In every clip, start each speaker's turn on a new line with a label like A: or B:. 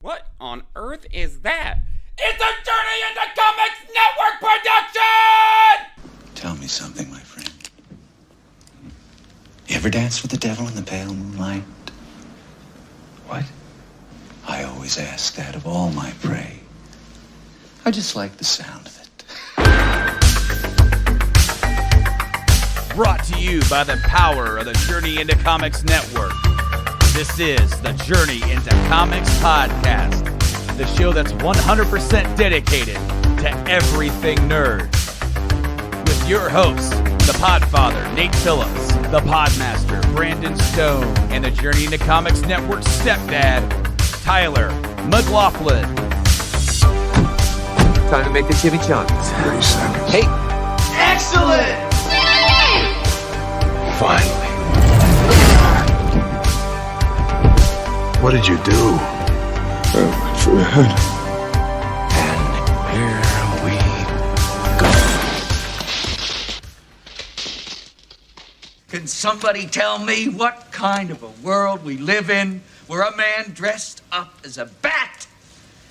A: What on earth is that? It's a Journey into Comics Network production!
B: Tell me something, my friend. You ever dance with the devil in the pale moonlight? What? I always ask that of all my prey. I just like the sound of it.
C: Brought to you by the power of the Journey into Comics Network. This is the Journey into Comics podcast, the show that's 100% dedicated to everything nerd. With your hosts, the Podfather, Nate Phillips, the Podmaster, Brandon Stone, and the Journey into Comics Network stepdad, Tyler McLaughlin.
D: Time to make the chimichangas.
B: 30 seconds.
D: Hey!
E: Excellent!
B: Finally.
E: What did you do?
B: And here we go.
F: Can somebody tell me what kind of a world we live in where a man dressed up as a bat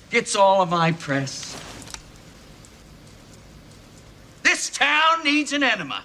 F: gets all of my press? This town needs an enema.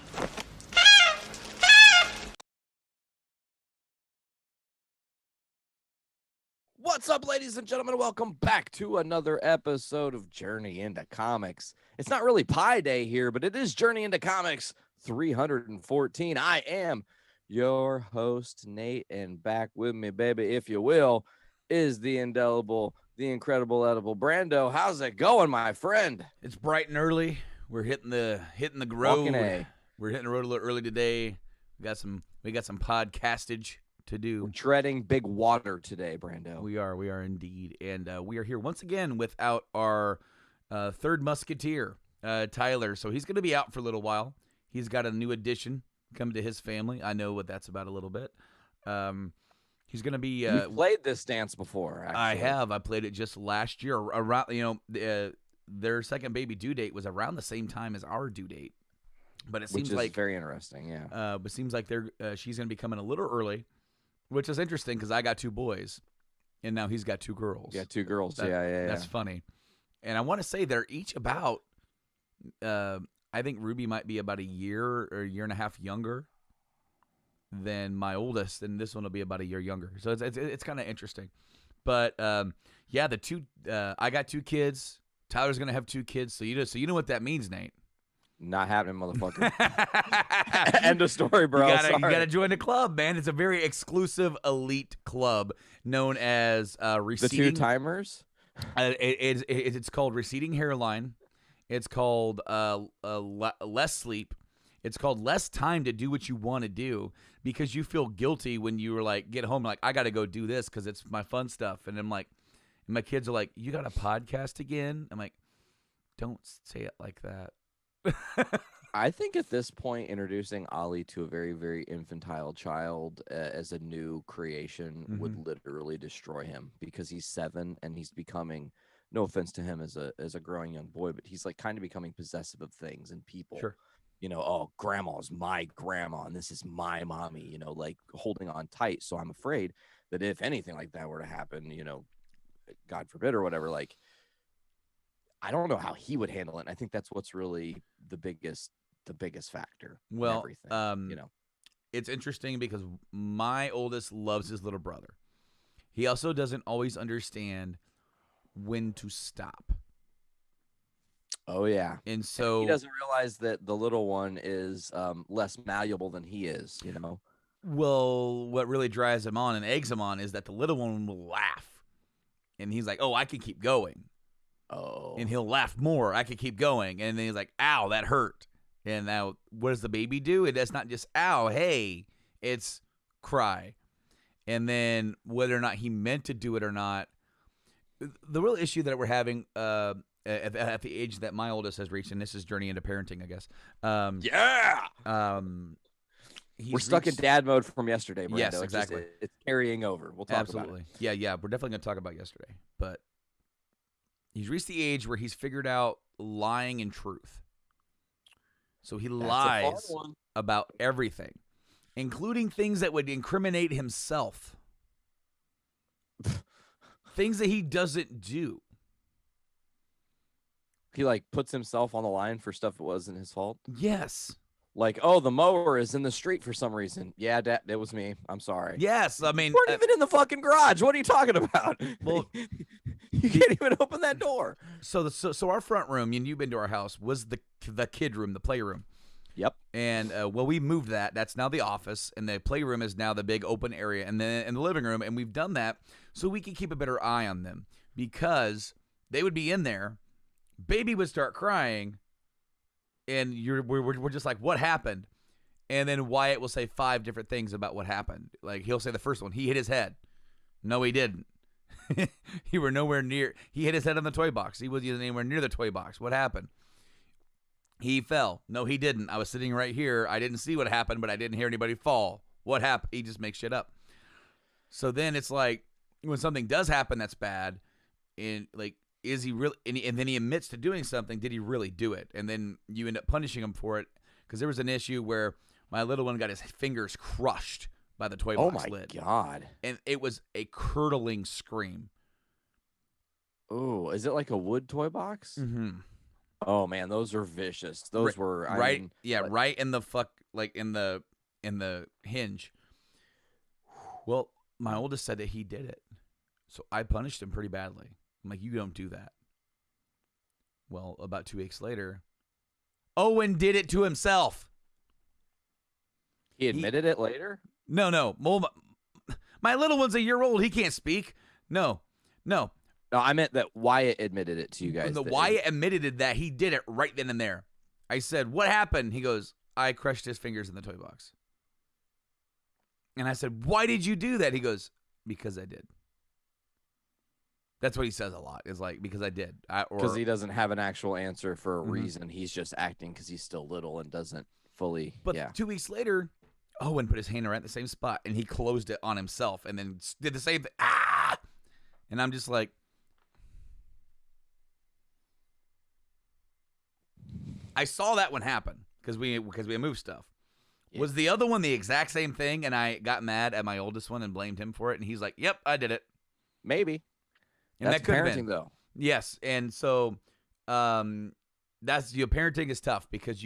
D: What's up, ladies and gentlemen? Welcome back to another episode of Journey into Comics. It's not really Pi Day here, but it is Journey into Comics 314. I am your host, Nate, and back with me, baby, if you will, is the indelible, the incredible, edible Brando. How's it going, my friend?
C: It's bright and early. We're hitting the road.
D: A.
C: We're hitting the road a little early today. We got some podcastage to do.
D: We're treading big water today, Brando.
C: We are indeed, and we are here once again without our third musketeer, Tyler. So he's going to be out for a little while. He's got a new addition coming to his family. I know what that's about a little bit. He's going to be.
D: You've played this dance before, actually.
C: I have. I played it just last year. Around, their second baby due date was around the same time as our due date, but it seems like
D: very interesting. Yeah.
C: But it seems like she's going to be coming a little early. Which is interesting because I got two boys, and now he's got two girls.
D: Yeah, two girls.
C: That's funny. And I want to say they're each about, I think Ruby might be about a year or a year and a half younger than my oldest, and this one will be about a year younger. So it's kind of interesting. But, yeah, I got two kids. Tyler's going to have two kids, so you know what that means, Nate.
D: Not happening, motherfucker. End of story, bro.
C: You gotta join the club, man. It's a very exclusive elite club known as Receding.
D: The Two Timers?
C: It's called Receding Hairline. It's called Less Sleep. It's called Less Time to Do What You Want to Do, because you feel guilty when you were like, get home, like, I got to go do this because it's my fun stuff. And I'm like, and my kids are like, you got a podcast again? I'm like, don't say it like that.
D: I think at this point, introducing Ollie to a very, very infantile child as a new creation would literally destroy him, because he's 7 and he's becoming, no offense to him as a growing young boy, but he's like kind of becoming possessive of things and people.
C: Sure.
D: Oh, grandma's my grandma and this is my mommy, like holding on tight. So I'm afraid that if anything like that were to happen, God forbid or whatever, like, I don't know how he would handle it. And I think that's what's really the biggest factor.
C: Well,
D: everything,
C: it's interesting because my oldest loves his little brother. He also doesn't always understand when to stop.
D: Oh yeah.
C: And so
D: he doesn't realize that the little one is less malleable than he is,
C: Well, what really drives him on and eggs him on is that the little one will laugh. And he's like, oh, I can keep going.
D: Oh.
C: And he'll laugh more. I can keep going. And then he's like, ow, that hurt. And now what does the baby do? It's not just, ow, hey. It's cry. And then whether or not he meant to do it or not, the real issue that we're having at the age that my oldest has reached, and this is Journey into Parenting, I guess.
D: We're stuck in dad mode from yesterday, Brando.
C: Yes, exactly.
D: It's carrying over. We'll talk about it.
C: Yeah, we're definitely going to talk about yesterday. But he's reached the age where he's figured out lying and truth. So he lies about everything, including things that would incriminate himself. things that he doesn't do.
D: He like puts himself on the line for stuff that wasn't his fault.
C: Yes.
D: Like, oh, the mower is in the street for some reason. Yeah, Dad, it was me. I'm sorry.
C: Yes. I mean,
D: You weren't even in the fucking garage. What are you talking about?
C: Well,
D: you can't even open that door.
C: so our front room, and you've been to our house, was the kid room, the playroom.
D: Yep.
C: And well, we moved that. That's now the office, and the playroom is now the big open area, and then in the living room. And we've done that so we can keep a better eye on them, because they would be in there, baby would start crying, and we're just like, what happened? And then Wyatt will say 5 different things about what happened. Like, he'll say the first one, he hit his head. No, he didn't. You were nowhere near. He hit his head on the toy box. He wasn't anywhere near the toy box. What happened? He fell. No, he didn't. I was sitting right here. I didn't see what happened, but I didn't hear anybody fall. What happened? He just makes shit up. So then it's like, when something does happen that's bad, and like, is he really? And then he admits to doing something. Did he really do it? And then you end up punishing him for it, because there was an issue where my little one got his fingers crushed by the toy box lid.
D: Oh my God.
C: And it was a curdling scream.
D: Oh, is it like a wood toy box?
C: Mm-hmm.
D: Oh man, those are vicious. Those were
C: right. Right in the in the hinge. Well, my oldest said that he did it, so I punished him pretty badly. I'm like, you don't do that. Well, about 2 weeks later, Owen did it to himself.
D: He admitted it later?
C: No. Well, my little one's a year old. He can't speak. No.
D: No, I meant that Wyatt admitted it to you guys.
C: The Wyatt admitted that he did it right then and there. I said, what happened? He goes, I crushed his fingers in the toy box. And I said, why did you do that? He goes, because I did. That's what he says a lot. Is like, because I did.
D: Because he doesn't have an actual answer for a reason. He's just acting because he's still little and doesn't fully.
C: But 2 weeks later, Owen put his hand right at the same spot, and he closed it on himself, and then did the same thing. Ah! And I'm just like, I saw that one happen because we moved stuff. Yeah. Was the other one the exact same thing, and I got mad at my oldest one and blamed him for it, and he's like, "Yep, I did it."
D: Maybe.
C: And
D: that's
C: that could have
D: parenting,
C: been
D: though.
C: Yes, and so that's parenting is tough because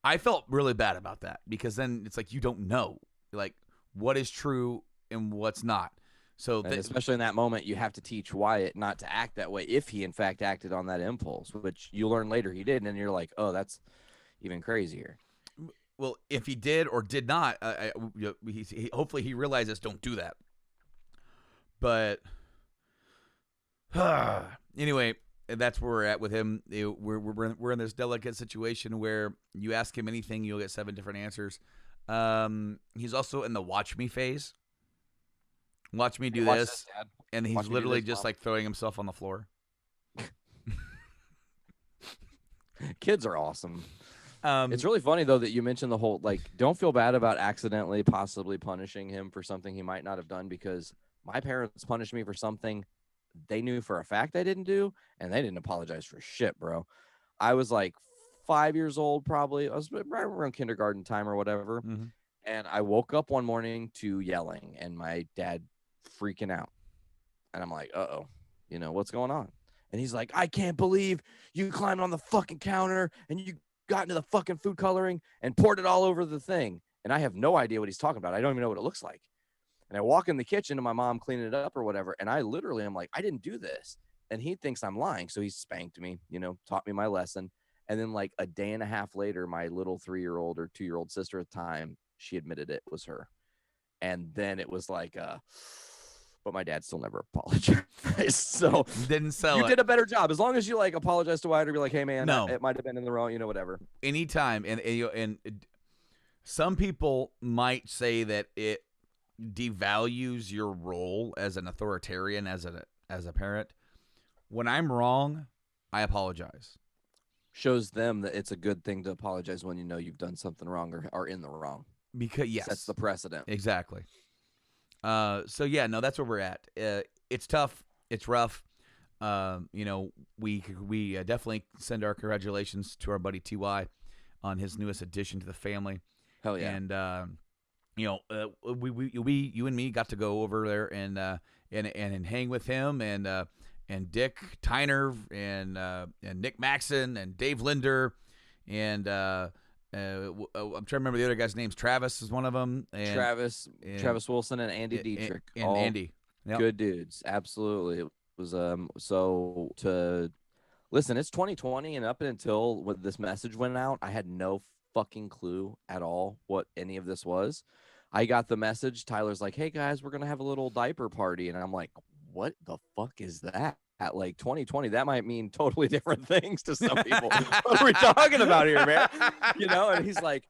C: I felt really bad about that because then it's like you don't know like what is true and what's not. So
D: especially in that moment, you have to teach Wyatt not to act that way if he in fact acted on that impulse, which you learn later he did, and you're like, oh, that's even crazier.
C: Well, if he did or did not, hopefully he realizes don't do that. But anyway, that's where we're at with him. We're in this delicate situation where you ask him anything, you'll get 7 different answers. He's also in the watch me phase. Watch me do this, and he's literally just like throwing himself on the floor.
D: Kids are awesome. It's really funny though that you mentioned the whole like don't feel bad about accidentally possibly punishing him for something he might not have done, because my parents punished me for something they knew for a fact I didn't do, and they didn't apologize for shit, bro. I was like 5 years old, probably. I was right around kindergarten time or whatever. Mm-hmm. And I woke up one morning to yelling and my dad freaking out. And I'm like, uh-oh, what's going on? And he's like, I can't believe you climbed on the fucking counter and you got into the fucking food coloring and poured it all over the thing. And I have no idea what he's talking about. I don't even know what it looks like. And I walk in the kitchen to my mom cleaning it up or whatever. And I literally am like, I didn't do this. And he thinks I'm lying. So he spanked me, taught me my lesson. And then like a day and a half later, my little 3-year-old or 2-year-old sister at the time, she admitted it was her. And then it was like, but my dad still never apologized. So
C: didn't sell
D: you did a better job. As long as you like apologize to Wyatt or be like, hey man,
C: no,
D: it might have been in the wrong, whatever.
C: Anytime. And some people might say that it devalues your role as an authoritarian, as a parent. When I'm wrong, I apologize.
D: Shows them that it's a good thing to apologize when you've done something wrong or are in the wrong.
C: Because yes,
D: that's the precedent.
C: Exactly. So yeah, no, that's where we're at. It's tough. It's rough. We definitely send our congratulations to our buddy TY on his newest addition to the family.
D: Hell yeah.
C: And you and me got to go over there and hang with him and Dick Tyner and Nick Maxon and Dave Linder and I'm trying to remember the other guy's names. Travis is one of them. And,
D: Travis Wilson and Andy Dietrich.
C: And
D: all
C: Andy. Yep.
D: Good dudes. Absolutely. It was so to listen, it's 2020, and up until when this message went out, I had no fucking clue at all what any of this was. I got the message. Tyler's like, "Hey guys, we're gonna have a little diaper party," and I'm like, "What the fuck is that?" At like 2020, that might mean totally different things to some people. What are we talking about here, man? And he's like,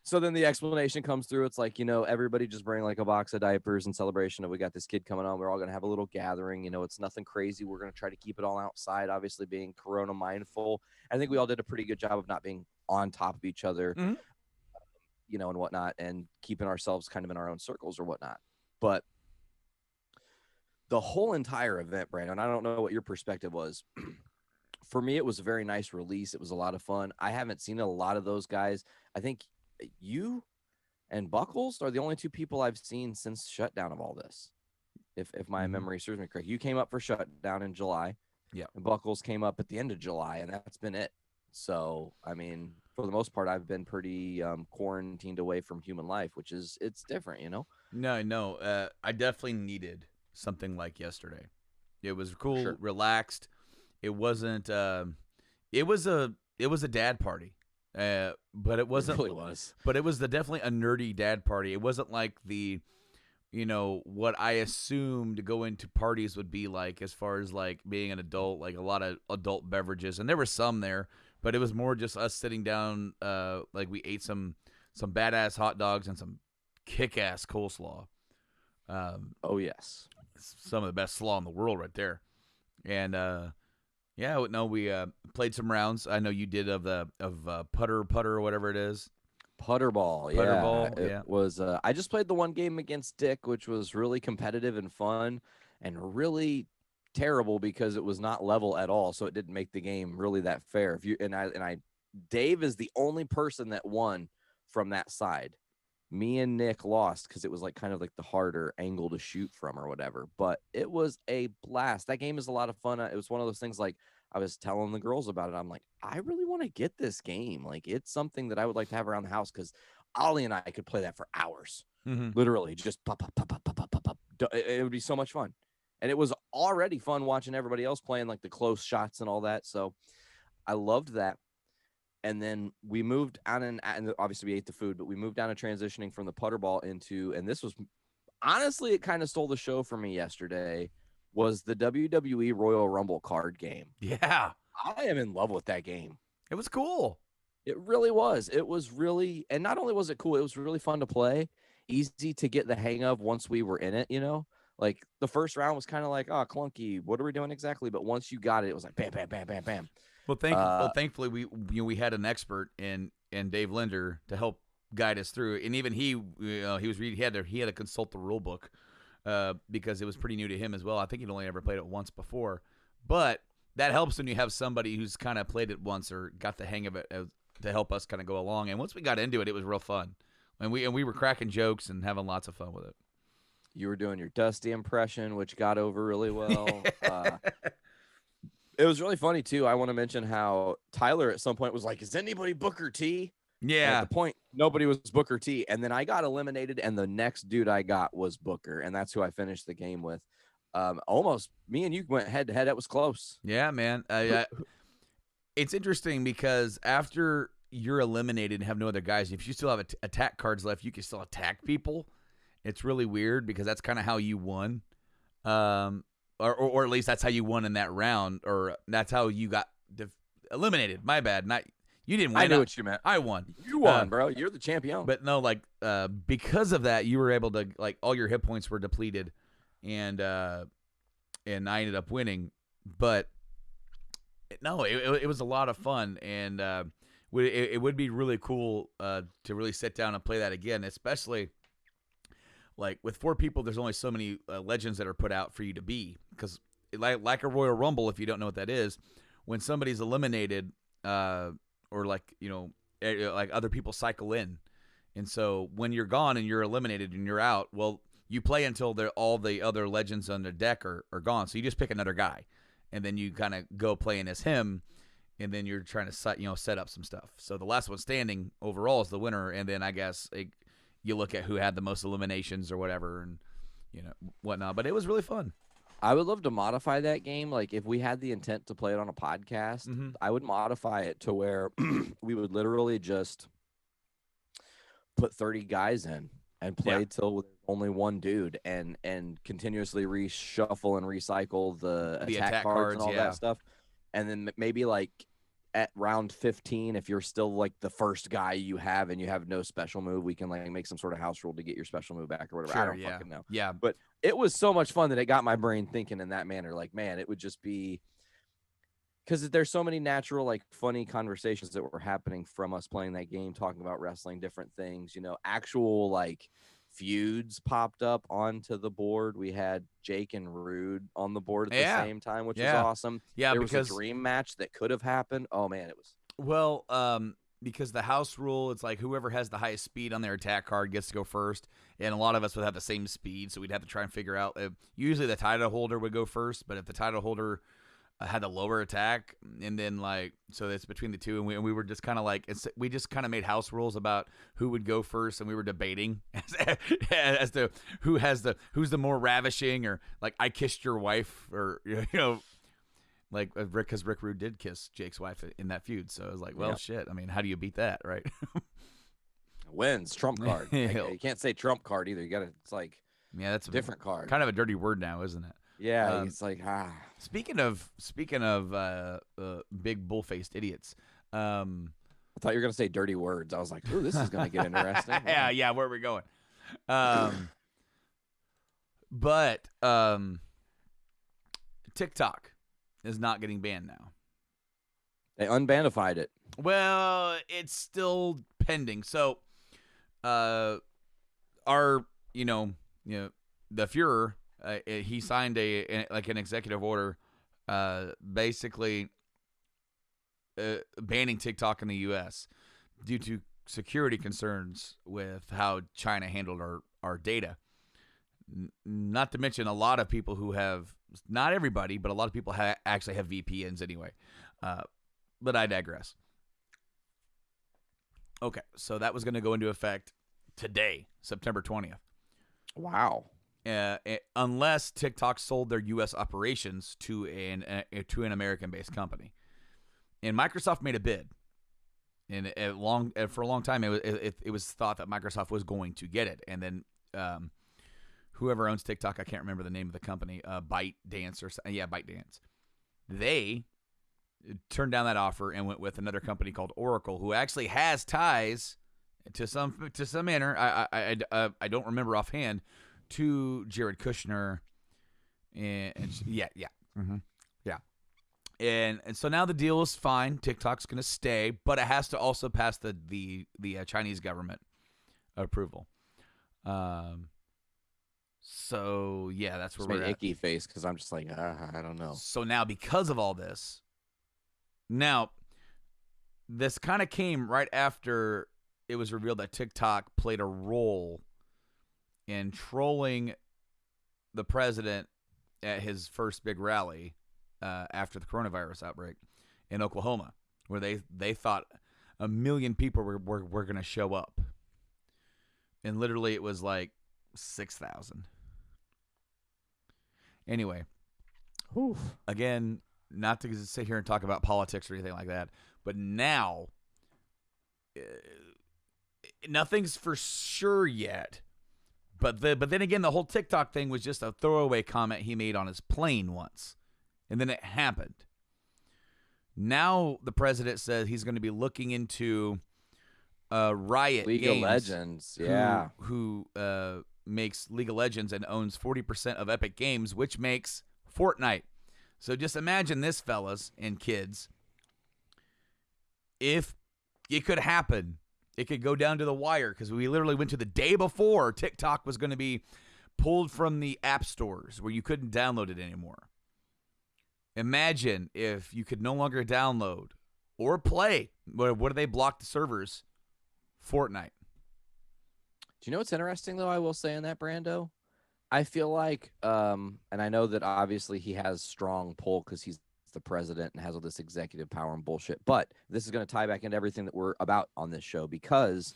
D: so then the explanation comes through. It's like, everybody just bring like a box of diapers in celebration that we got this kid coming on. We're all going to have a little gathering. It's nothing crazy. We're going to try to keep it all outside, obviously being Corona mindful. I think we all did a pretty good job of not being on top of each other, and whatnot, and keeping ourselves kind of in our own circles or whatnot. But the whole entire event, Brandon, I don't know what your perspective was. For me, it was a very nice release. It was a lot of fun. I haven't seen a lot of those guys. I think you and Buckles are the only two people I've seen since shutdown of all this. If my memory serves me correct, you came up for shutdown in July.
C: Yeah.
D: And Buckles came up at the end of July, and that's been it. So, I mean, for the most part, I've been pretty quarantined away from human life, it's different,
C: No. I definitely needed something like yesterday. It was cool,
D: Sure.
C: Relaxed. It wasn't. It was a dad party, but it wasn't.
D: It really was.
C: But it was definitely a nerdy dad party. It wasn't like the, what I assumed going to parties would be like, as far as like being an adult, like a lot of adult beverages, and there were some there, but it was more just us sitting down. Like we ate some badass hot dogs and some kick-ass coleslaw.
D: Oh yes.
C: Some of the best slaw in the world right there. And we played some rounds. I know you did of putter or whatever it is.
D: Putterball.
C: Yeah.
D: It was I just played the one game against Dick, which was really competitive and fun and really terrible because it was not level at all, so it didn't make the game really that fair. Dave is the only person that won from that side. Me and Nick lost because it was like kind of like the harder angle to shoot from or whatever. But it was a blast. That game is a lot of fun. It was one of those things, like I was telling the girls about it. I'm like, I really want to get this game. Like, it's something that I would like to have around the house because Ollie and I could play that for hours.
C: Mm-hmm.
D: Literally just pop. It would be so much fun. And it was already fun watching everybody else playing like the close shots and all that. So I loved that. And then we moved on, and obviously we ate the food, but we moved down to transitioning from the putter ball into, and this was honestly, it kind of stole the show for me yesterday, was the WWE Royal Rumble card game.
C: Yeah.
D: I am in love with that game.
C: It was cool.
D: It really was. It was really, and not only was it cool, it was really fun to play, easy to get the hang of once we were in it, Like the first round was kind of like, oh, clunky. What are we doing exactly? But once you got it, it was like bam, bam, bam, bam, bam.
C: Well, thankfully we had an expert in Dave Linder to help guide us through, and even he was reading. He had to consult the rule book because it was pretty new to him as well. I think he'd only ever played it once before, but that helps when you have somebody who's kind of played it once or got the hang of it to help us kind of go along. And once we got into it, it was real fun, and we were cracking jokes and having lots of fun with it.
D: You were doing your Dusty impression, which got over really well. It was really funny, too. I want to mention how Tyler at some point was like, is anybody Booker T?
C: Yeah.
D: And at the point, nobody was Booker T. And then I got eliminated, and the next dude I got was Booker, and that's who I finished the game with. Almost, me and you went head-to-head. That was close.
C: Yeah, man. It's interesting because after you're eliminated and have no other guys, if you still have attack cards left, you can still attack people. It's really weird because that's kind of how you won. Or at least that's how you won in that round, or that's how you got eliminated. My bad. Not you didn't win.
D: I knew what you meant.
C: I won.
D: You won, bro. You're the champion.
C: But no, like because of that, you were able to, like, all your hit points were depleted, and I ended up winning. But no, it was a lot of fun, and it would be really cool to really sit down and play that again, especially. Like, with 4 people, there's only so many legends that are put out for you to be. Because, like a Royal Rumble, if you don't know what that is, when somebody's eliminated, or like other people cycle in. And so when you're gone and you're eliminated and you're out, well, you play until all the other legends on the deck are gone. So you just pick another guy, and then you kind of go playing as him, and then you're trying to set up some stuff. So the last one standing overall is the winner, and then I guess you look at who had the most eliminations or whatever, and whatnot. But it was really fun.
D: I would love to modify that game. Like if we had the intent to play it on a podcast, I would modify it to where we would literally just put 30 guys in and play till there's only one dude, and continuously reshuffle and recycle the attack cards and all that stuff. And then maybe like at round 15, if you're still like the first guy you have and you have no special move, we can like make some sort of house rule to get your special move back or whatever.
C: Sure,
D: I don't fucking know.
C: Yeah.
D: But it was so much fun that it got my brain thinking in that manner. Like, man, it would just be, because there's so many natural, like funny conversations that were happening from us playing that game, talking about wrestling, different things, actual like feuds popped up onto the board. We had Jake and Rude on the board at the same time, which was awesome. Yeah, there was a dream match that could have happened. Oh man, it was
C: because the house rule, it's like whoever has the highest speed on their attack card gets to go first, and a lot of us would have the same speed, so we'd have to try and figure out. Usually the title holder would go first, but if the title holder had a lower attack, and then so it's between the two, and we were just kind of we just kind of made house rules about who would go first, and we were debating as to who's the more ravishing, or like I kissed your wife, or like because Rick Rude did kiss Jake's wife in that feud, so I was like, well, shit. I mean, how do you beat that, right?
D: Wins trump card. You can't say trump card either. You got to. It's like
C: that's a
D: different card.
C: Kind of a dirty word now, isn't it?
D: Yeah, it's like
C: Speaking of big bull-faced idiots,
D: I thought you were gonna say dirty words. I was like, ooh, this is gonna get interesting.
C: yeah, where are we going? But TikTok is not getting banned now.
D: They unbandified it.
C: Well, it's still pending. So, the Fuhrer. He signed an executive order, basically banning TikTok in the U.S. due to security concerns with how China handled our data. Not to mention a lot of people who have, not everybody, but a lot of people actually have VPNs anyway. But I digress. Okay, so that was going to go into effect today, September 20th.
D: Wow.
C: Unless TikTok sold their U.S. operations to an American-based company, and Microsoft made a bid, and for a long time it was thought that Microsoft was going to get it, and then whoever owns TikTok, I can't remember the name of the company, ByteDance ByteDance, they turned down that offer and went with another company called Oracle, who actually has ties to some manner. I don't remember offhand. To Jared Kushner, and and so now the deal is fine. TikTok's going to stay, but it has to also pass the Chinese government approval. So yeah, that's where we're at.
D: Icky face, because I'm just like, I don't know.
C: So now, because of all this, this kind of came right after it was revealed that TikTok played a role in trolling the president at his first big rally after the coronavirus outbreak in Oklahoma, where they thought 1 million people were going to show up, and literally it was like 6,000. Anyway, again, not to sit here and talk about politics or anything like that, but now nothing's for sure yet. But then again, the whole TikTok thing was just a throwaway comment he made on his plane once, and then it happened. Now the president says he's going to be looking into Riot
D: League
C: Games,
D: of Legends, yeah,
C: who makes League of Legends and owns 40% of Epic Games, which makes Fortnite. So just imagine this, fellas and kids. If it could happen, it could go down to the wire, because we literally went to the day before TikTok was going to be pulled from the app stores where you couldn't download it anymore. Imagine if you could no longer download or play. What do they block the servers? Fortnite.
D: Do you know what's interesting, though, I will say in that, Brando? I feel like, and I know that obviously he has strong pull because he's the president and has all this executive power and bullshit. But this is going to tie back into everything that we're about on this show because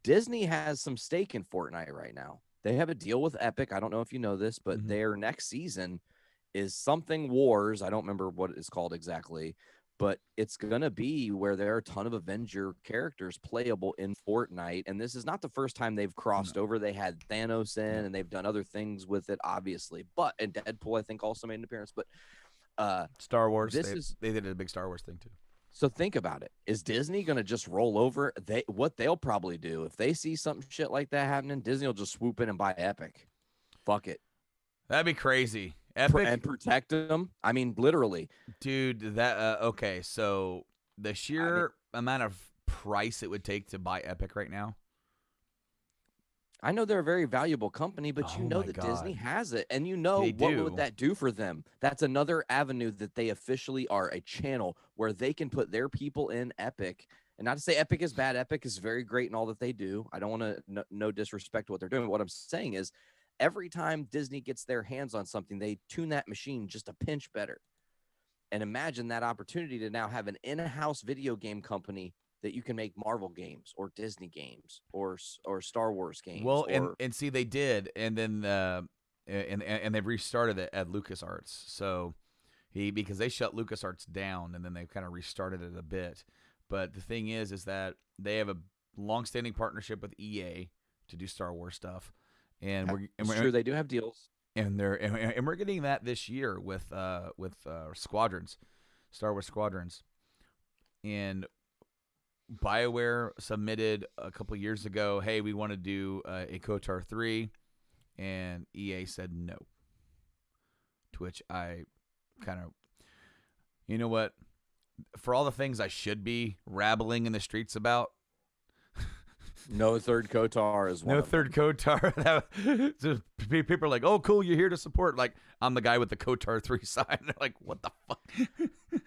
D: Disney has some stake in Fortnite right now. They have a deal with Epic. I don't know if you know this, but their next season is something Wars. I don't remember what it's called exactly, but it's going to be where there are a ton of Avenger characters playable in Fortnite. And this is not the first time they've crossed over. They had Thanos in and they've done other things with it, obviously. But, and Deadpool, I think, also made an appearance. But
C: Star Wars.
D: This
C: They did a big Star Wars thing too.
D: so think about it. Is Disney going to just roll over? What they'll probably do if they see something shit like that happening, Disney will just swoop in and buy Epic. Fuck it.
C: That'd be crazy. Epic
D: And protect them. I mean, literally.
C: dude. That okay. So the sheer amount of price it would take to buy Epic right now.
D: I know they're a very valuable company, but you
C: Oh
D: know
C: my
D: that
C: God.
D: Disney has it. And you know
C: They
D: what
C: do.
D: would that do for them? That's another avenue that they officially are a channel where they can put their people in Epic. And not to say Epic is bad. Epic is very great in all that they do. I don't want to no disrespect to what they're doing. But what I'm saying is every time Disney gets their hands on something, they tune that machine just a pinch better. And imagine that opportunity to now have an in-house video game company that you can make Marvel games or Disney games or Star Wars games.
C: Well,
D: or,
C: and see, they did, and then and they've restarted it at LucasArts. So because they shut LucasArts down, and then they kind of restarted it a bit. But the thing is that they have a long-standing partnership with EA to do Star Wars stuff, and we're
D: sure they do have deals.
C: and we're getting that this year with Squadrons, Star Wars Squadrons, and BioWare submitted a couple years ago, hey, we want to do a KOTOR 3, and EA said no. To which I kind of, you know what? For all the things I should be rabbling in the streets about,
D: No third KOTOR is one.
C: no
D: of
C: third KOTOR. Just people are like, oh, cool, you're here to support. Like, I'm the guy with the KOTOR 3 sign. They're like, what the fuck?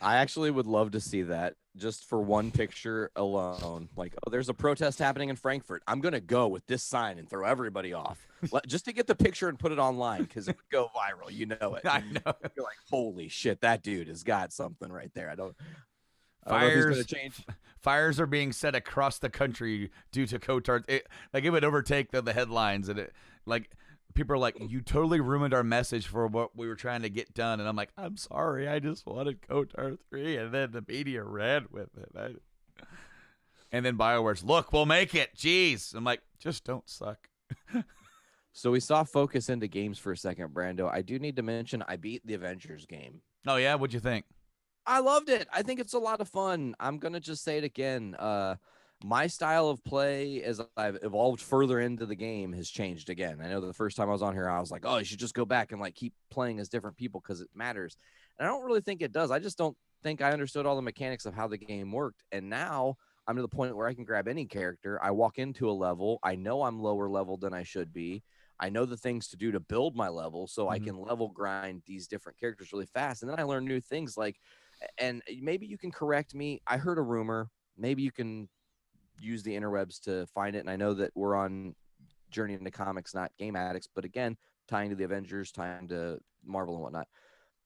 D: I actually would love to see that just for one picture alone. Like, oh, there's a protest happening in Frankfurt. I'm going to go with this sign and throw everybody off just to get the picture and put it online because it would go viral. You know it.
C: I know.
D: You're like, holy shit, that dude has got something right there. I don't know if he's gonna change.
C: Fires are being set across the country due to KOTOR. It would overtake the headlines, and people are like, you totally ruined our message for what we were trying to get done. And I'm like, I'm sorry, I just wanted KOTOR 3, and then the media ran with it. And then BioWare's, look, we'll make it. Jeez. I'm like, just don't suck.
D: So we saw focus into games for a second, Brando. I do need to mention I beat the Avengers game.
C: Oh yeah, what'd you think?
D: I loved it. I think it's a lot of fun. I'm going to just say it again. My style of play as I've evolved further into the game has changed again. I know the first time I was on here, I was like, oh, you should just go back and like keep playing as different people because it matters. And I don't really think it does. I just don't think I understood all the mechanics of how the game worked. And now I'm to the point where I can grab any character. I walk into a level. I know I'm lower level than I should be. I know the things to do to build my level so I can level grind these different characters really fast. And then I learn new things like, and maybe you can correct me. I heard a rumor. Maybe you can use the interwebs to find it. And I know that we're on Journey into Comics, not Game Addicts, but again, tying to the Avengers, tying to Marvel and whatnot.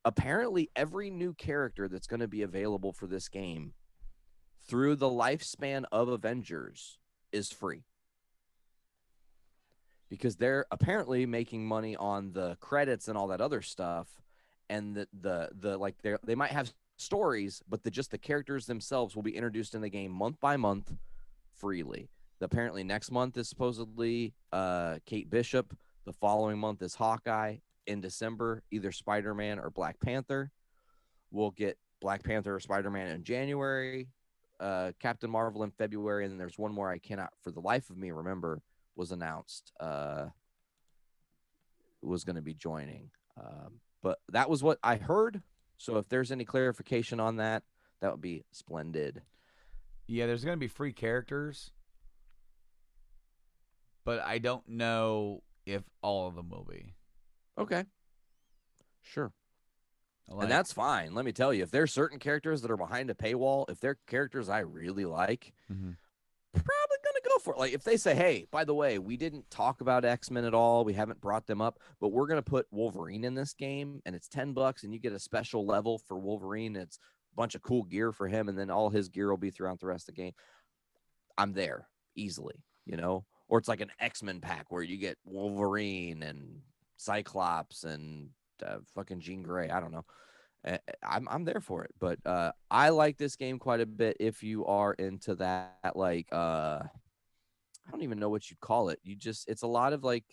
D: Apparently, every new character that's going to be available for this game through the lifespan of Avengers is free. Because they're apparently making money on the credits and all that other stuff. And they might have stories, but just the characters themselves will be introduced in the game month by month freely. Apparently next month is supposedly Kate Bishop. The following month is Hawkeye. In December, either Spider-Man or Black Panther. We'll get Black Panther or Spider-Man in January, Captain Marvel in February, and then there's one more I cannot for the life of me remember was announced was going to be joining. But that was what I heard. So if there's any clarification on that, that would be splendid.
C: Yeah, there's going to be free characters, but I don't know if all of them will be.
D: Okay. Sure. And that's fine. Let me tell you, if there's certain characters that are behind a paywall, if they're characters I really like, probably going to go for it. Like if they say, hey, by the way, we didn't talk about X-Men at all, we haven't brought them up, but we're going to put Wolverine in this game and it's $10 and you get a special level for Wolverine. It's a bunch of cool gear for him. And then all his gear will be throughout the rest of the game. I'm there easily, or it's like an X-Men pack where you get Wolverine and Cyclops and fucking Jean Grey. I don't know. I'm there for it, but I like this game quite a bit. If you are into that, like I don't even know what you'd call it. It's a lot of like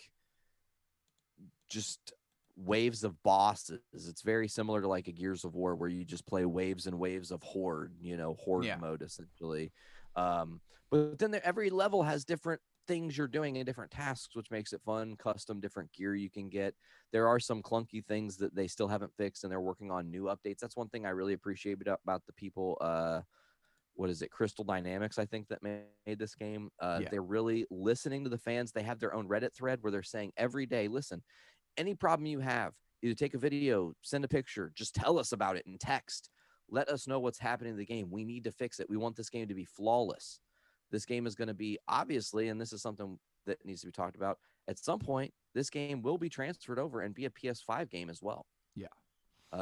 D: just waves of bosses. It's very similar to like a Gears of War where you just play waves and waves of horde, horde mode essentially. But then every level has different things you're doing and different tasks, which makes it fun. Custom different gear you can get. There are some clunky things that they still haven't fixed and they're working on new updates. That's one thing I really appreciate about the people, what is it, Crystal Dynamics, I think, that made this game. They're really listening to the fans. They have their own Reddit thread where they're saying every day, listen, any problem you have, either take a video, send a picture, just tell us about it in text. Let us know what's happening in the game. We need to fix it. We want this game to be flawless. This game is going to be, obviously, and this is something that needs to be talked about, at some point, this game will be transferred over and be a PS5 game as well.
C: Yeah.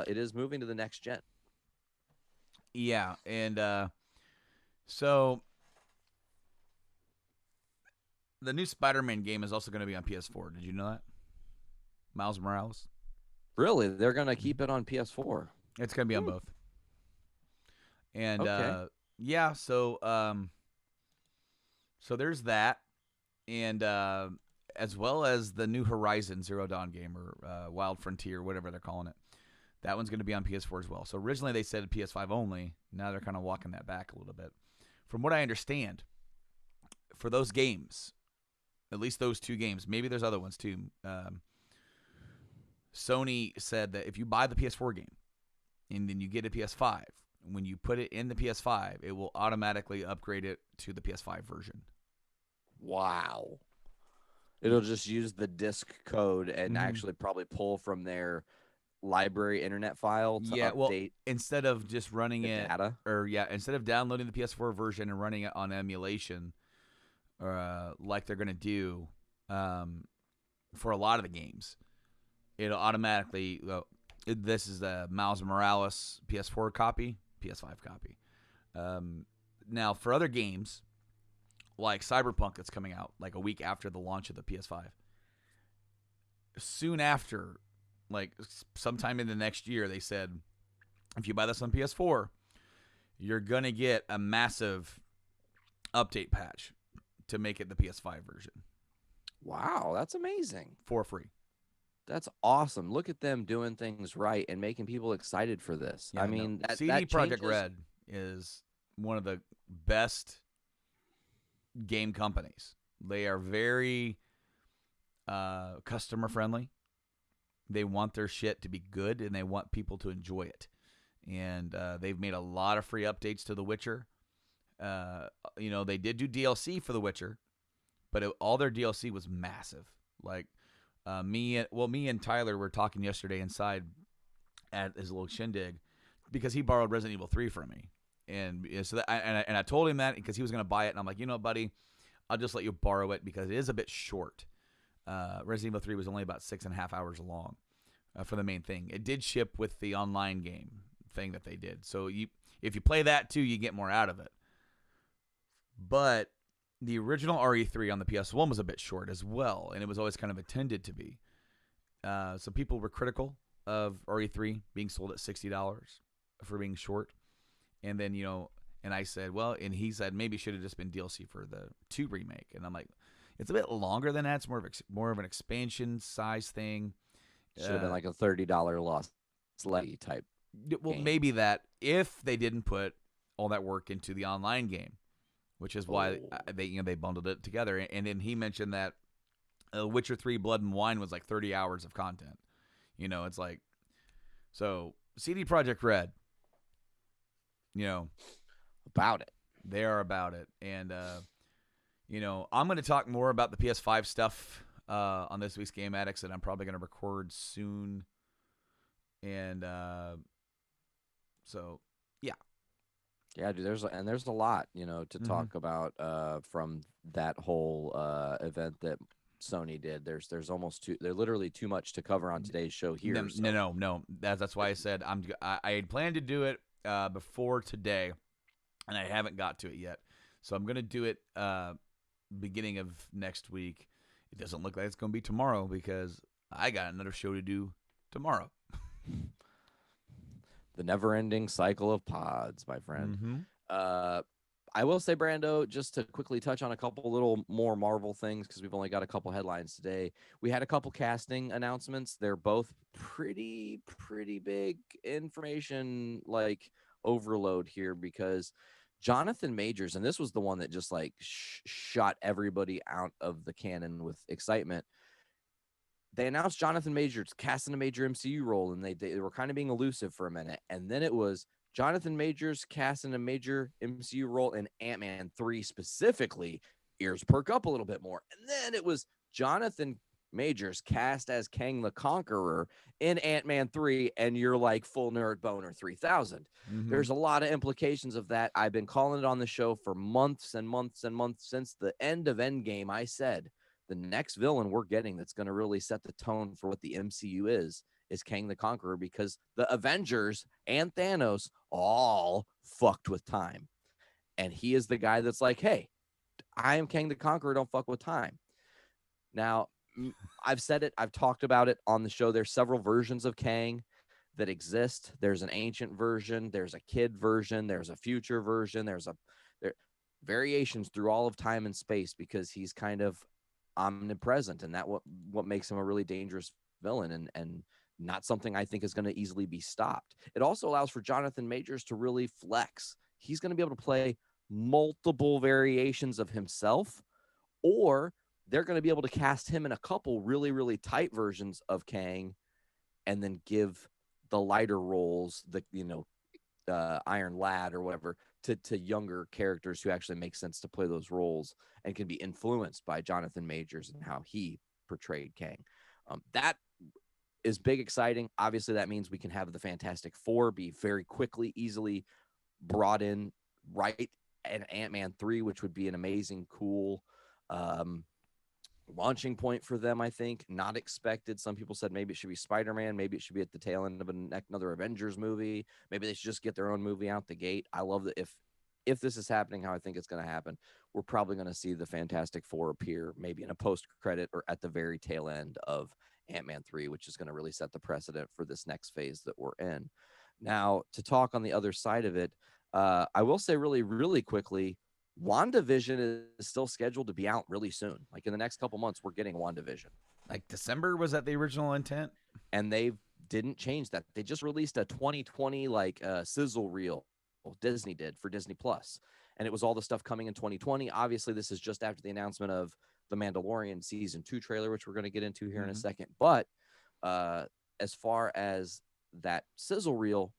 D: It is moving to the next gen.
C: Yeah, and so the new Spider-Man game is also going to be on PS4. Did you know that? Miles Morales?
D: Really? They're going to keep it on PS4?
C: It's going to be on both. And
D: okay.
C: yeah, so there's that, and as well as the new Horizon Zero Dawn game, or Wild Frontier, whatever they're calling it. That one's going to be on PS4 as well. So originally they said PS5 only. Now they're kind of walking that back a little bit. From what I understand, for those games, at least those two games, maybe there's other ones too. Sony said that if you buy the PS4 game and then you get a PS5, when you put it in the PS5, it will automatically upgrade it to the PS5 version.
D: Wow. It'll just use the disc code and actually probably pull from their library internet file to update.
C: Well, instead of just running it,
D: data.
C: Instead of downloading the PS4 version and running it on emulation, like they're gonna do for a lot of the games, it'll automatically. This is the Miles Morales PS4 copy, PS5 copy. Now, for other games, like Cyberpunk that's coming out like a week after the launch of the PS5, soon after, like sometime in the next year, they said, if you buy this on PS4, you're going to get a massive update patch to make it the PS5 version.
D: Wow, that's amazing.
C: For free.
D: That's awesome. Look at them doing things right and making people excited for this.
C: Yeah,
D: I mean, that
C: CD Projekt
D: changes.
C: Red is one of the best game companies. They are very customer friendly. They want their shit to be good and they want people to enjoy it. And they've made a lot of free updates to The Witcher. They did do DLC for The Witcher, but all their DLC was massive. Like me and Tyler were talking yesterday inside at his little shindig because he borrowed Resident Evil 3 from me. And so I told him that because he was going to buy it. And I'm like, buddy, I'll just let you borrow it because it is a bit short. Resident Evil 3 was only about 6.5 hours long for the main thing. It did ship with the online game thing that they did. So if you play that too, you get more out of it. But the original RE3 on the PS1 was a bit short as well, and it was always kind of intended to be. So people were critical of RE3 being sold at $60 for being short. And then, and I said, well, and he said maybe it should have just been DLC for the 2 remake. And I'm like, it's a bit longer than that. It's more of an expansion size thing.
D: Should have been like a $30 Lost Legacy type.
C: Well,
D: game.
C: maybe that if they didn't put all that work into the online game, which is why they bundled it together. And then he mentioned that Witcher 3 Blood and Wine was like 30 hours of content. It's like, so CD Projekt Red,
D: about it.
C: They are about it. And, I'm going to talk more about the PS5 stuff on this week's Game Addicts that I'm probably going to record soon. And so, yeah.
D: Yeah, dude, there's a lot, to
C: Mhm.
D: talk about from that whole event that Sony did. There's literally too much to cover on today's show
C: No,
D: here.
C: no,
D: So
C: no, no. That's why I said I had planned to do it before today, and I haven't got to it yet. So I'm gonna do it beginning of next week. It doesn't look like it's gonna be tomorrow because I got another show to do tomorrow.
D: the never-ending cycle of pods, my friend.
C: Mm-hmm.
D: Uh, I will say, Brando, just to quickly touch on a couple little more Marvel things because we've only got a couple headlines today. We had a couple casting announcements. They're both pretty big information, like overload here because Jonathan Majors, and this was the one that just like shot everybody out of the cannon with excitement. They announced Jonathan Majors casting a major MCU role, and they were kind of being elusive for a minute, and then it was Jonathan Majors casting a major MCU role in Ant-Man 3 specifically. Ears perk up a little bit more, and then it was Jonathan Majors cast as Kang the Conqueror in Ant-Man 3, and you're like full nerd boner 3000.
C: Mm-hmm.
D: There's a lot of implications of that. I've been calling it on the show for months and months and months since the end of Endgame. I said the next villain we're getting that's going to really set the tone for what the MCU is Kang the Conqueror, because the Avengers and Thanos all fucked with time. And he is the guy that's like, hey, I am Kang the Conqueror. Don't fuck with time. Now, I've said it. I've talked about it on the show. There's several versions of Kang that exist. There's an ancient version. There's a kid version. There's a future version. There variations through all of time and space because he's kind of omnipresent, and that what makes him a really dangerous villain and not something I think is going to easily be stopped. It also allows for Jonathan Majors to really flex. He's going to be able to play multiple variations of himself, or they're going to be able to cast him in a couple really tight versions of Kang and then give the lighter roles, Iron Lad or whatever, to younger characters who actually make sense to play those roles and can be influenced by Jonathan Majors and how he portrayed Kang. That is big, exciting. Obviously, that means we can have the Fantastic Four be very quickly, easily brought in right at Ant-Man 3, which would be an amazing, cool launching point for them, I think. Not expected. Some people said maybe it should be Spider-Man. Maybe it should be at the tail end of another Avengers movie. Maybe they should just get their own movie out the gate. I love that if this is happening how I think it's going to happen, we're probably going to see the Fantastic Four appear maybe in a post-credit or at the very tail end of Ant-Man 3, which is going to really set the precedent for this next phase that we're in. Now, to talk on the other side of it, I will say really quickly, WandaVision is still scheduled to be out really soon. Like in the next couple months, we're getting WandaVision.
C: Like December, was that the original intent?
D: And they didn't change that. They just released a 2020 sizzle reel. Disney did for Disney Plus, and it was all the stuff coming in 2020. Obviously, this is just after the announcement of the Mandalorian season 2 trailer, which we're going to get into here in a second. But as far as that sizzle reel,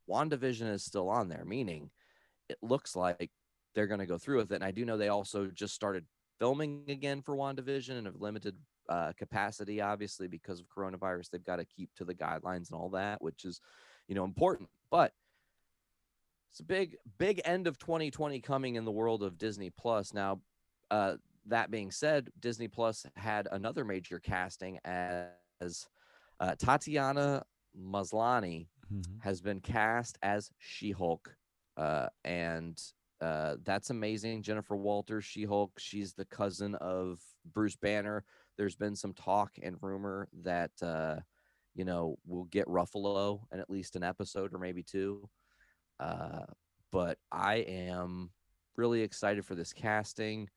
D: WandaVision is still on there, meaning it looks like they're going to go through with it. And I do know they also just started filming again for WandaVision in a limited capacity, obviously, because of coronavirus. They've got to keep to the guidelines and all that, which is, important. But it's a big end of 2020 coming in the world of Disney Plus. Now, that being said, Disney Plus had another major casting as Tatiana Maslany has been cast as She-Hulk. And that's amazing. Jennifer Walters, She-Hulk, she's the cousin of Bruce Banner. There's been some talk and rumor that, we'll get Ruffalo in at least an episode or maybe two. But I am really excited for this casting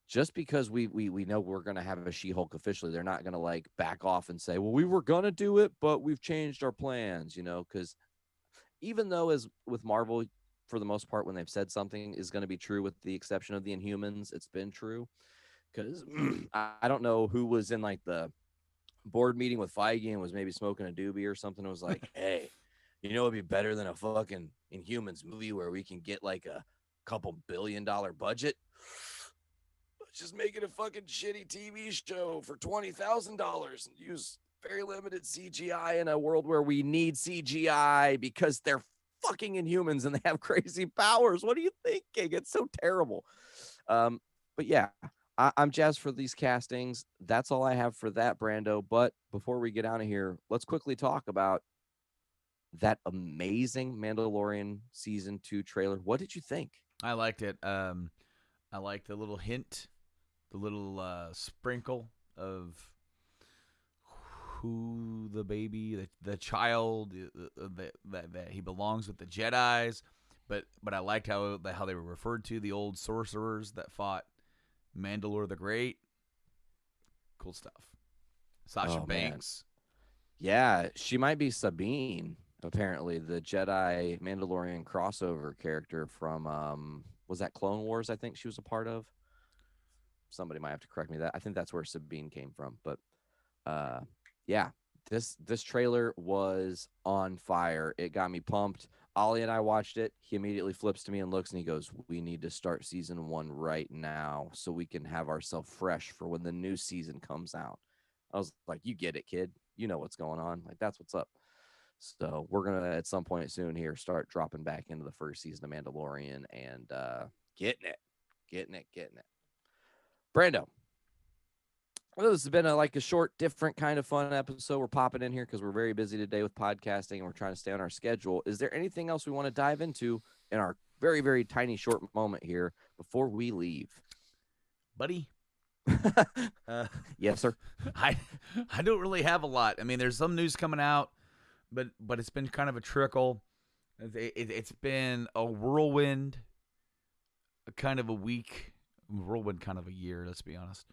D: just because we know we're going to have a She-Hulk officially. They're not going to back off and say, well, we were going to do it, but we've changed our plans, because even though as with Marvel, for the most part, when they've said something is going to be true with the exception of the Inhumans, it's been true. Because I don't know who was in the board meeting with Feige and was maybe smoking a doobie or something. It was like, hey, it'd be better than a fucking Inhumans movie where we can get a couple $1 billion budget. Let's just make it a fucking shitty TV show for $20,000 and use very limited CGI in a world where we need CGI because they're fucking Inhumans and they have crazy powers. What are you thinking? It's so terrible. But yeah, I'm jazzed for these castings. That's all I have for that, Brando. But before we get out of here, let's quickly talk about that amazing Mandalorian season 2 trailer. What did you think?
C: I liked it. I liked the little hint, the little sprinkle of who the baby, the child, that he belongs with the Jedis. But I liked how they were referred to, the old sorcerers that fought Mandalore the Great. Cool stuff. Sasha Banks.
D: Man. Yeah, she might be Sabine, apparently, the Jedi Mandalorian crossover character from was that Clone Wars, I think she was a part of. Somebody might have to correct me. That I think that's where Sabine came from. But yeah, this trailer was on fire. It got me pumped. Ollie and I watched it. He immediately flips to me and looks and he goes, "We need to start season 1 right now so we can have ourselves fresh for when the new season comes out." I was like, "You get it, kid. You know what's going on. Like, that's what's up." So we're going to, at some point soon here, start dropping back into the first season of Mandalorian and getting it. Brando, well, this has been a short, different kind of fun episode. We're popping in here because we're very busy today with podcasting and we're trying to stay on our schedule. Is there anything else we want to dive into in our very, very tiny, short moment here before we leave?
C: Buddy?
D: Yes, sir.
C: I don't really have a lot. I mean, there's some news coming out, but it's been kind of a trickle. It's been a whirlwind, kind of a week, whirlwind kind of a year, let's be honest.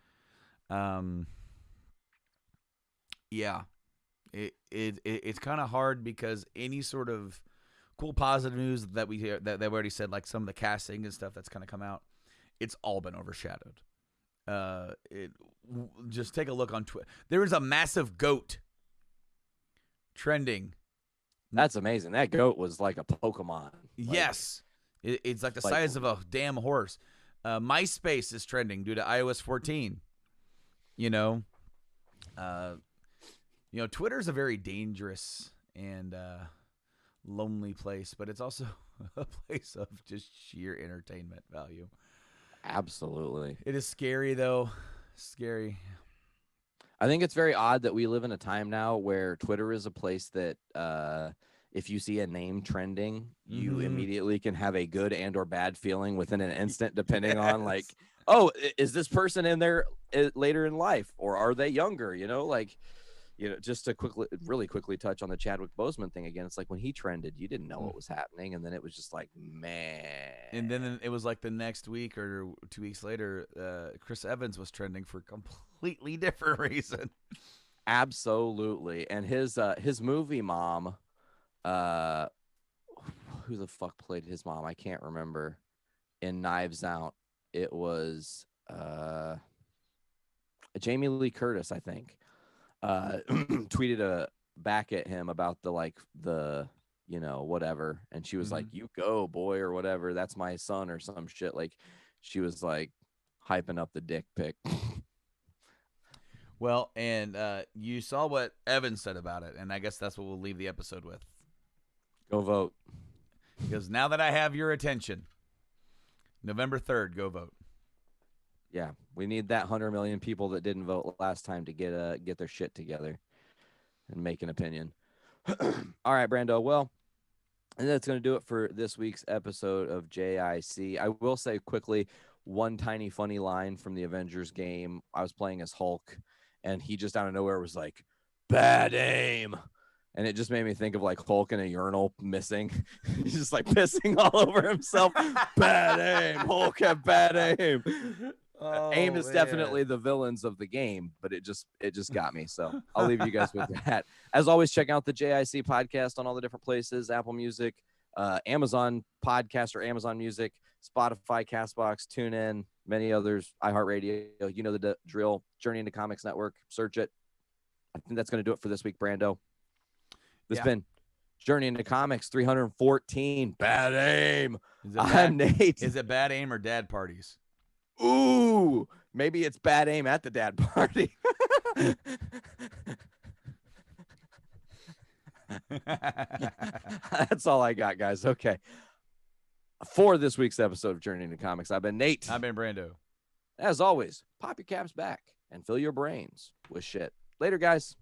C: Yeah, it's kind of hard because any sort of cool positive news that we hear that we already said, like some of the casting and stuff that's kind of come out, it's all been overshadowed. Just take a look on Twitter. There is a massive goat trending.
D: That's amazing. That goat was like a Pokemon.
C: Yes, it's like the size of a damn horse. MySpace is trending due to iOS 14. Twitter's a very dangerous and lonely place, but it's also a place of just sheer entertainment value.
D: Absolutely.
C: It is scary, though. Scary.
D: I think it's very odd that we live in a time now where Twitter is a place that if you see a name trending, you immediately can have a good and or bad feeling within an instant, depending on like, oh, is this person in there later in life or are they younger? Just to really quickly touch on the Chadwick Boseman thing again. It's like when he trended, you didn't know what was happening. And then it was just like, man.
C: And then it was like the next week or 2 weeks later, Chris Evans was trending for a completely different reason.
D: Absolutely. And his movie mom, who the fuck played his mom? I can't remember. In Knives Out, it was Jamie Lee Curtis, I think. Tweeted back at him about the whatever, and she was like, "You go, boy," or whatever. That's my son or some shit. Like, she was like hyping up the dick pic.
C: Well, and you saw what Evan said about it, and I guess that's what we'll leave the episode with.
D: Go vote.
C: Because now that I have your attention, November 3rd, go vote.
D: Yeah, we need that 100 million people that didn't vote last time to get their shit together and make an opinion. All right, Brando. Well, and that's going to do it for this week's episode of JIC. I will say quickly, one tiny funny line from the Avengers game. I was playing as Hulk, and he just out of nowhere was like, "Bad aim." And it just made me think of like Hulk in a urinal missing. He's just like pissing all over himself. Bad aim. Hulk had bad aim. Aim is definitely the villains of the game, but it just got me. So I'll leave you guys with that. As always, check out the JIC podcast on all the different places: Apple Music, Amazon Podcast or Amazon Music, Spotify, Castbox, TuneIn, many others, iHeartRadio. You know the drill. Journey into Comics Network. Search it. I think that's going to do it for this week, Brando. This has been Journey into Comics 314. Bad aim. I'm Nate.
C: Is it bad aim or dad parties?
D: Ooh, maybe it's bad aim at the dad party. That's all I got, guys. Okay. For this week's episode of Journey into Comics, I've been Nate.
C: I've been Brando.
D: As always, pop your caps back and fill your brains with shit. Later, guys.